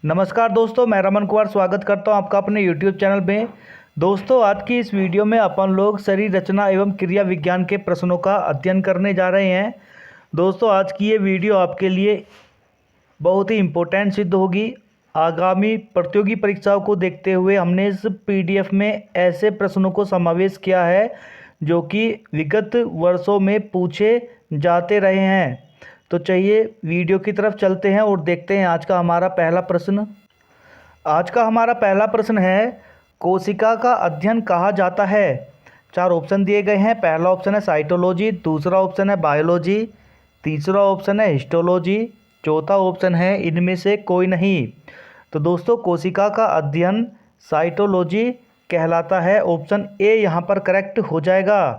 नमस्कार दोस्तों, मैं रमन कुमार स्वागत करता हूं आपका अपने YouTube चैनल में। दोस्तों, आज की इस वीडियो में अपन लोग शरीर रचना एवं क्रिया विज्ञान के प्रश्नों का अध्ययन करने जा रहे हैं। दोस्तों, आज की ये वीडियो आपके लिए बहुत ही इम्पोर्टेंट सिद्ध होगी। आगामी प्रतियोगी परीक्षाओं को देखते हुए हमने इस PDF में ऐसे प्रश्नों को समावेश किया है जो कि विगत वर्षों में पूछे जाते रहे हैं। तो चलिए वीडियो की तरफ चलते हैं और देखते हैं आज का हमारा पहला प्रश्न। आज का हमारा पहला प्रश्न है, कोशिका का अध्ययन कहा जाता है। 4 ऑप्शन दिए गए हैं। पहला ऑप्शन है साइटोलॉजी, दूसरा ऑप्शन है बायोलॉजी, तीसरा ऑप्शन है हिस्टोलॉजी, चौथा ऑप्शन है इनमें से कोई नहीं। तो दोस्तों, कोशिका का अध्ययन साइटोलॉजी कहलाता है। ऑप्शन ए यहाँ पर करेक्ट हो जाएगा।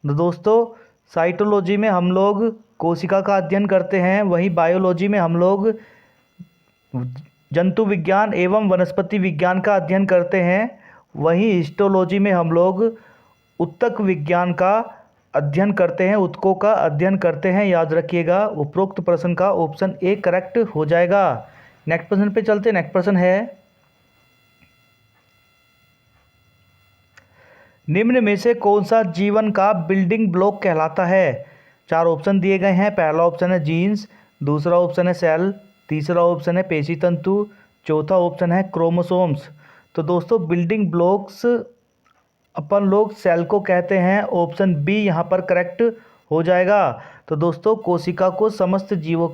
तो दोस्तों, साइटोलॉजी में हम लोग कोशिका का अध्ययन करते हैं, वहीं बायोलॉजी में हम लोग जंतु विज्ञान एवं वनस्पति विज्ञान का अध्ययन करते हैं, वहीं हिस्टोलॉजी में हम लोग ऊतक विज्ञान का अध्ययन करते हैं, ऊतकों का अध्ययन करते हैं। याद रखिएगा, उपरोक्त प्रश्न का ऑप्शन ए करेक्ट हो जाएगा। नेक्स्ट प्रश्न पे चलते हैं। नेक्स्ट प्रश्न है, निम्न में से कौन सा जीवन का बिल्डिंग ब्लॉक कहलाता है। 4 ऑप्शन दिए गए हैं। पहला ऑप्शन है जीन्स, दूसरा ऑप्शन है सेल, तीसरा ऑप्शन है पेशी तंतु, चौथा ऑप्शन है क्रोमोसोम्स। तो दोस्तों, बिल्डिंग ब्लॉक्स अपन लोग सेल को कहते हैं। ऑप्शन बी यहाँ पर करेक्ट हो जाएगा। तो दोस्तों, कोशिका को समस्त जीवों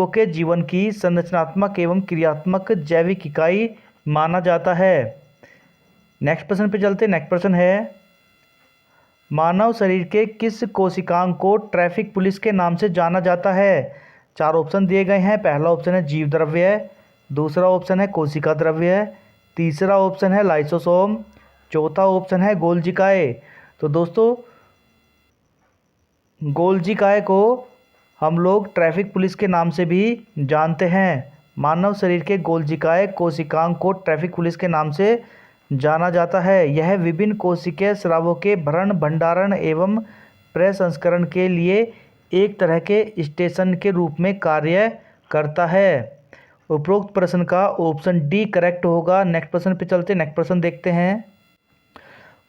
के जीवन की संरचनात्मक एवं क्रियात्मक जैविक इकाई माना जाता है। नेक्स्ट प्रश्न पे चलते। नेक्स्ट प्रश्न है, मानव शरीर के किस कोशिकांग को ट्रैफिक पुलिस के नाम से जाना जाता है। 4 ऑप्शन दिए गए हैं। पहला ऑप्शन है जीव द्रव्य, दूसरा ऑप्शन है कोशिका द्रव्य, तीसरा ऑप्शन है लाइसोसोम, चौथा ऑप्शन है गोल्जिकाए। तो दोस्तों, गोल्जिकाए को हम लोग ट्रैफिक पुलिस के नाम से भी जानते हैं। मानव शरीर के गोल्जिकाए कोशिकांग को ट्रैफिक पुलिस के नाम से जाना जाता है। यह विभिन्न कोशिकीय स्रावों के भरण, भंडारण एवं प्रसंस्करण के लिए एक तरह के स्टेशन के रूप में कार्य करता है। उपरोक्त प्रश्न का ऑप्शन डी करेक्ट होगा। नेक्स्ट प्रश्न पे चलते। नेक्स्ट प्रश्न देखते हैं,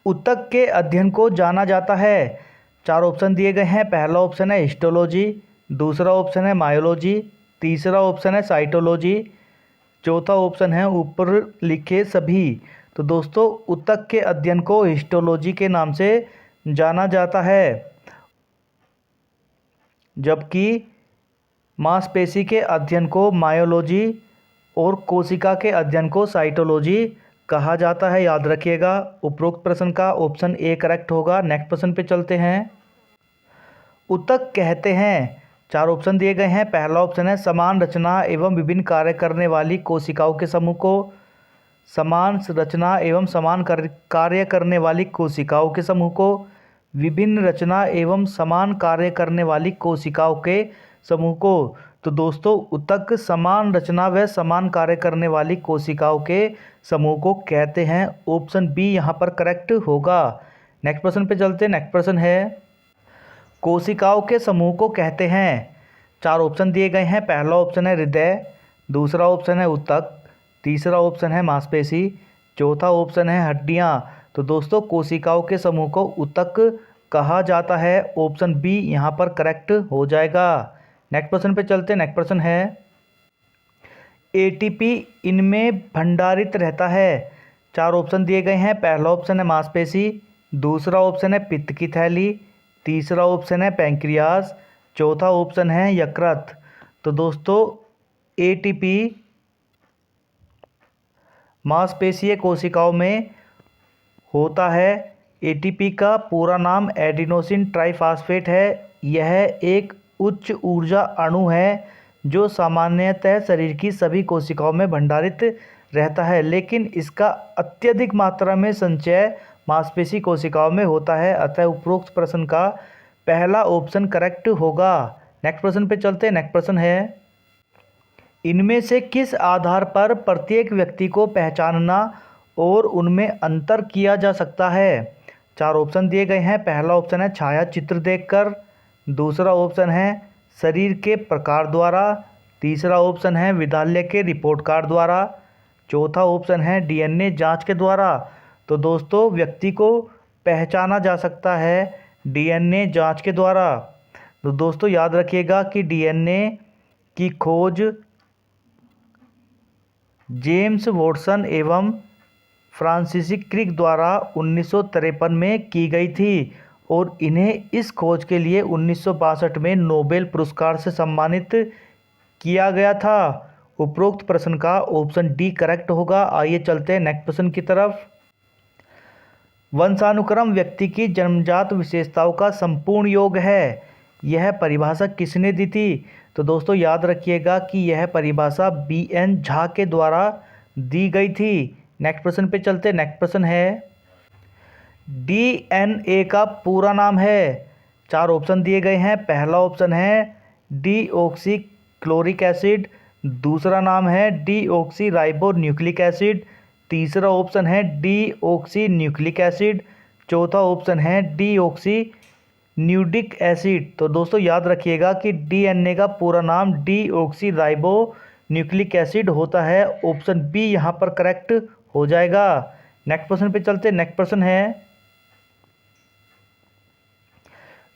ऊतक के अध्ययन को जाना जाता है। 4 ऑप्शन दिए गए हैं। पहला ऑप्शन है हिस्टोलॉजी, दूसरा ऑप्शन है मायोलॉजी, तीसरा ऑप्शन है साइटोलॉजी, चौथा ऑप्शन है ऊपर लिखे सभी। तो दोस्तों, ऊतक के अध्ययन को हिस्टोलॉजी के नाम से जाना जाता है, जबकि मांसपेशी के अध्ययन को मायोलॉजी और कोशिका के अध्ययन को साइटोलॉजी कहा जाता है। याद रखिएगा, उपरोक्त प्रश्न का ऑप्शन ए करेक्ट होगा। नेक्स्ट प्रश्न पे चलते हैं, ऊतक कहते हैं। 4 ऑप्शन दिए गए हैं। पहला ऑप्शन है समान रचना एवं विभिन्न कार्य करने वाली कोशिकाओं के समूह को, समान रचना एवं समान कार्य करने वाली कोशिकाओं के समूह को, विभिन्न रचना एवं समान कार्य करने वाली कोशिकाओं के समूह को। तो दोस्तों, ऊतक समान रचना व समान कार्य करने वाली कोशिकाओं के समूह को कहते हैं। ऑप्शन बी यहाँ पर करेक्ट होगा। नेक्स्ट प्रश्न पे चलते हैं। नेक्स्ट प्रश्न है, कोशिकाओं के समूह को कहते हैं। 4 ऑप्शन दिए गए हैं। पहला ऑप्शन है हृदय, दूसरा ऑप्शन है ऊतक, तीसरा ऑप्शन है मांसपेशी, चौथा ऑप्शन है हड्डियां। तो दोस्तों, कोशिकाओं के समूह को ऊतक कहा जाता है। ऑप्शन बी यहाँ पर करेक्ट हो जाएगा। नेक्स्ट प्रश्न पे चलते हैं। नेक्स्ट प्रश्न है, एटीपी इनमें भंडारित रहता है। 4 ऑप्शन दिए गए हैं। पहला ऑप्शन है मांसपेशी, दूसरा ऑप्शन है पित्त की थैली, तीसरा ऑप्शन है पैंक्रियास, चौथा ऑप्शन है यकृत। तो दोस्तों, एटीपी मांसपेशीय कोशिकाओं में होता है। एटीपी का पूरा नाम एडिनोसिन ट्राइफॉस्फेट है। यह एक उच्च ऊर्जा अणु है जो सामान्यतः शरीर की सभी कोशिकाओं में भंडारित रहता है, लेकिन इसका अत्यधिक मात्रा में संचय मांसपेशी कोशिकाओं में होता है। अतः उपरोक्त प्रश्न का पहला ऑप्शन करेक्ट होगा। नेक्स्ट प्रश्न पे चलते हैं। नेक्स्ट प्रश्न है, इनमें से किस आधार पर प्रत्येक व्यक्ति को पहचानना और उनमें अंतर किया जा सकता है। 4 ऑप्शन दिए गए हैं। पहला ऑप्शन है छाया चित्र देखकर, दूसरा ऑप्शन है शरीर के प्रकार द्वारा, तीसरा ऑप्शन है विद्यालय के रिपोर्ट कार्ड द्वारा। चौथा ऑप्शन है डीएनए जांच के द्वारा। तो दोस्तों व्यक्ति को पहचाना जा सकता है डीएनए जांच के द्वारा। तो दोस्तों याद रखिएगा कि डीएनए की खोज जेम्स वॉटसन एवं फ्रांसिस क्रिक द्वारा 1953 में की गई थी और इन्हें इस खोज के लिए 1962 में नोबेल पुरस्कार से सम्मानित किया गया था। उपरोक्त प्रश्न का ऑप्शन डी करेक्ट होगा। आइए चलते हैं नेक्स्ट प्रश्न की तरफ। वंशानुक्रम व्यक्ति की जन्मजात विशेषताओं का संपूर्ण योग है। यह परिभाषा किसने दी थी? तो दोस्तों याद रखिएगा कि यह परिभाषा बी.एन. झा के द्वारा दी गई थी। नेक्स्ट प्रश्न पे चलते। नेक्स्ट प्रश्न है डीएनए का पूरा नाम है। 4 ऑप्शन दिए गए हैं। पहला ऑप्शन है डीऑक्सी क्लोरिक एसिड। दूसरा नाम है डीऑक्सी राइबो न्यूक्लिक एसिड। तीसरा ऑप्शन है डीऑक्सी न्यूक्लिक एसिड। चौथा ऑप्शन है डीऑक्सी न्यूक्लिक एसिड। तो दोस्तों याद रखिएगा कि डीएनए का पूरा नाम डीऑक्सी राइबो न्यूक्लिक एसिड होता है। ऑप्शन बी यहाँ पर करेक्ट हो जाएगा। नेक्स्ट प्रश्न पे चलते। नेक्स्ट प्रश्न है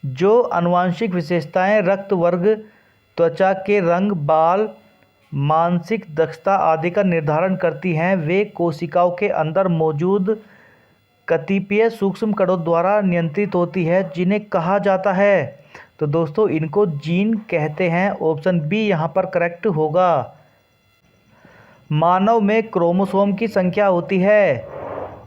जो आनुवंशिक विशेषताएं रक्त वर्ग, त्वचा के रंग, बाल, मानसिक दक्षता आदि का निर्धारण करती हैं वे कोशिकाओं के अंदर मौजूद कतिपय सूक्ष्म कणों द्वारा नियंत्रित होती है जिन्हें कहा जाता है। तो दोस्तों इनको जीन कहते हैं। ऑप्शन बी यहाँ पर करेक्ट होगा। मानव में क्रोमोसोम की संख्या होती है।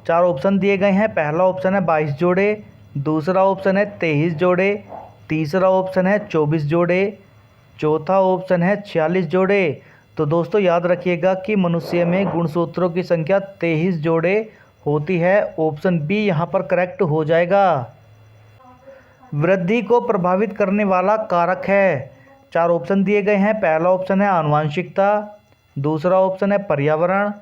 4 ऑप्शन दिए गए हैं। पहला ऑप्शन है 22 जोड़े। दूसरा ऑप्शन है 23 जोड़े। तीसरा ऑप्शन है 24 जोड़े। चौथा ऑप्शन है 46 जोड़े। तो दोस्तों याद रखिएगा कि मनुष्य में गुणसूत्रों की संख्या 23 जोड़े होती है। ऑप्शन बी यहाँ पर करेक्ट हो जाएगा। वृद्धि को प्रभावित करने वाला कारक है। 4 ऑप्शन दिए गए हैं। पहला ऑप्शन है आनुवंशिकता। दूसरा ऑप्शन है पर्यावरण।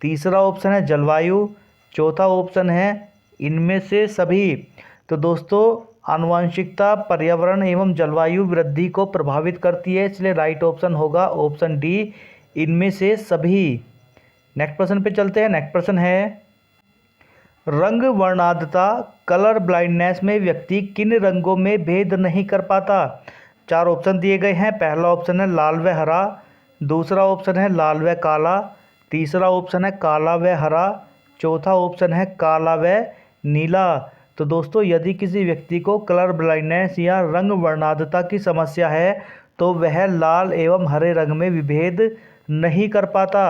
तीसरा ऑप्शन है जलवायु। चौथा ऑप्शन है इनमें से सभी। तो दोस्तों आनुवंशिकता, पर्यावरण एवं जलवायु वृद्धि को प्रभावित करती है, इसलिए राइट ऑप्शन होगा ऑप्शन डी, इनमें से सभी। नेक्स्ट प्रश्न पे चलते हैं। नेक्स्ट प्रश्न है रंग वर्णांधता, कलर ब्लाइंडनेस में व्यक्ति किन रंगों में भेद नहीं कर पाता? 4 ऑप्शन दिए गए हैं। पहला ऑप्शन है लाल व हरा। दूसरा ऑप्शन है लाल व काला। तीसरा ऑप्शन है काला व हरा। चौथा ऑप्शन है काला व नीला। तो दोस्तों यदि किसी व्यक्ति को कलर ब्लाइंडनेस या रंग वर्णांधता की समस्या है तो वह लाल एवं हरे रंग में विभेद नहीं कर पाता।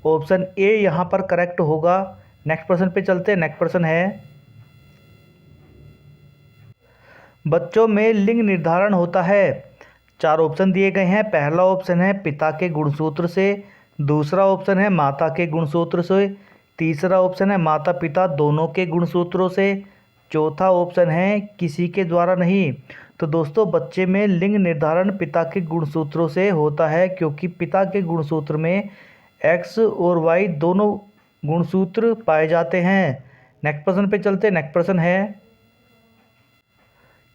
ऑप्शन ए यहाँ पर करेक्ट होगा। नेक्स्ट प्रश्न पे चलते हैं। नेक्स्ट प्रश्न है बच्चों में लिंग निर्धारण होता है। 4 ऑप्शन दिए गए हैं। पहला ऑप्शन है पिता के गुणसूत्र से। दूसरा ऑप्शन है माता के गुणसूत्र से। तीसरा ऑप्शन है माता पिता दोनों के गुणसूत्रों से। चौथा ऑप्शन है किसी के द्वारा नहीं। तो दोस्तों बच्चे में लिंग निर्धारण पिता के गुणसूत्रों से होता है क्योंकि पिता के गुणसूत्र में एक्स और वाई दोनों गुणसूत्र पाए जाते हैं। नेक्स्ट प्रश्न पे चलते। नेक्स्ट प्रश्न है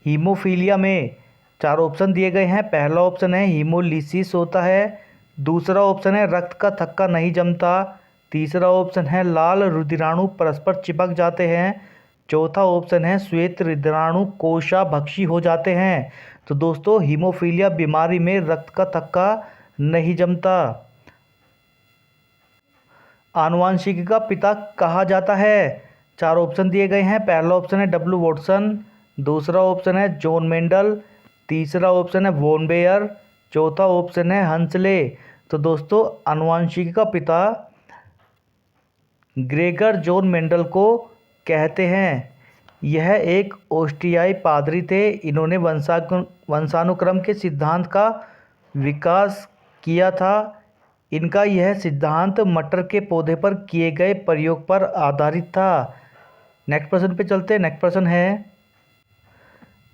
हीमोफीलिया में 4 ऑप्शन दिए गए हैं। पहला ऑप्शन है हीमोलिसिस होता है। दूसरा ऑप्शन है रक्त का थक्का नहीं जमता। तीसरा ऑप्शन है लाल रुधिराणु परस्पर चिपक जाते हैं। चौथा ऑप्शन है श्वेत रुधिराणु कोशाभक्षी हो जाते हैं। तो दोस्तों हीमोफीलिया बीमारी में रक्त का थक्का नहीं जमता। आनुवंशिकी का पिता कहा जाता है। 4 ऑप्शन दिए गए हैं। पहला ऑप्शन है डब्ल्यू वॉटसन। दूसरा ऑप्शन है जॉन मेंडल। तीसरा ऑप्शन है वॉन बेयर। चौथा ऑप्शन है हंसले। तो दोस्तों आनुवंशिकी का पिता ग्रेगर जॉन मेंडल को कहते हैं। यह एक ऑस्ट्रियाई पादरी थे। इन्होंने वंशानुक्रम के सिद्धांत का विकास किया था। इनका यह सिद्धांत मटर के पौधे पर किए गए प्रयोग पर आधारित था। नेक्स्ट प्रश्न पे चलते हैं। नेक्स्ट प्रश्न है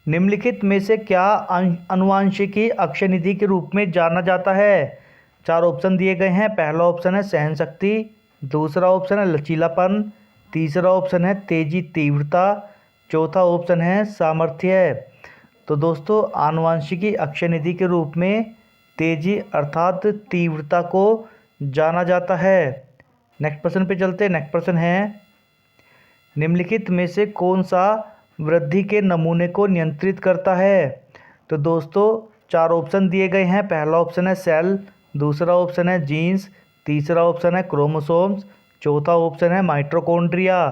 निम्नलिखित में से क्या आनुवंशिकी अक्षय के रूप में जाना जाता है? 4 ऑप्शन दिए गए हैं। पहला ऑप्शन है सहन शक्ति। दूसरा ऑप्शन है लचीलापन। तीसरा ऑप्शन है तेजी तीव्रता। चौथा ऑप्शन है सामर्थ्य। तो दोस्तों आनुवंशिकी अक्षय निधि के रूप में तेजी अर्थात तीव्रता को जाना जाता है। नेक्स्ट प्रश्न पे चलते हैं। नेक्स्ट प्रश्न है, निम्नलिखित में से कौन सा वृद्धि के नमूने को नियंत्रित करता है? तो दोस्तों 4 ऑप्शन दिए गए हैं। पहला ऑप्शन है सेल, दूसरा ऑप्शन है जीन्स, तीसरा ऑप्शन है क्रोमोसोम्स, चौथा ऑप्शन है माइटोकॉन्ड्रिया।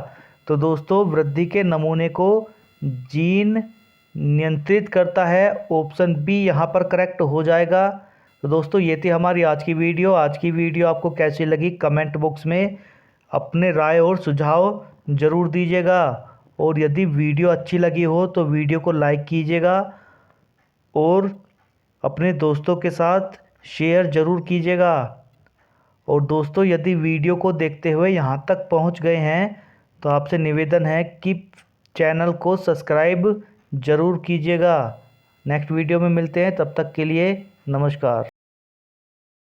तो दोस्तों वृद्धि के नमूने को जीन नियंत्रित करता है। ऑप्शन बी यहाँ पर करेक्ट हो जाएगा। तो दोस्तों ये थी हमारी आज की वीडियो। आज की वीडियो आपको कैसी लगी कमेंट बॉक्स में अपने राय और सुझाव ज़रूर दीजिएगा। और यदि वीडियो अच्छी लगी हो तो वीडियो को लाइक कीजिएगा और अपने दोस्तों के साथ शेयर ज़रूर कीजिएगा। और दोस्तों यदि वीडियो को देखते हुए यहाँ तक पहुँच गए हैं तो आपसे निवेदन है कि चैनल को सब्सक्राइब ज़रूर कीजिएगा। नेक्स्ट वीडियो में मिलते हैं, तब तक के लिए नमस्कार।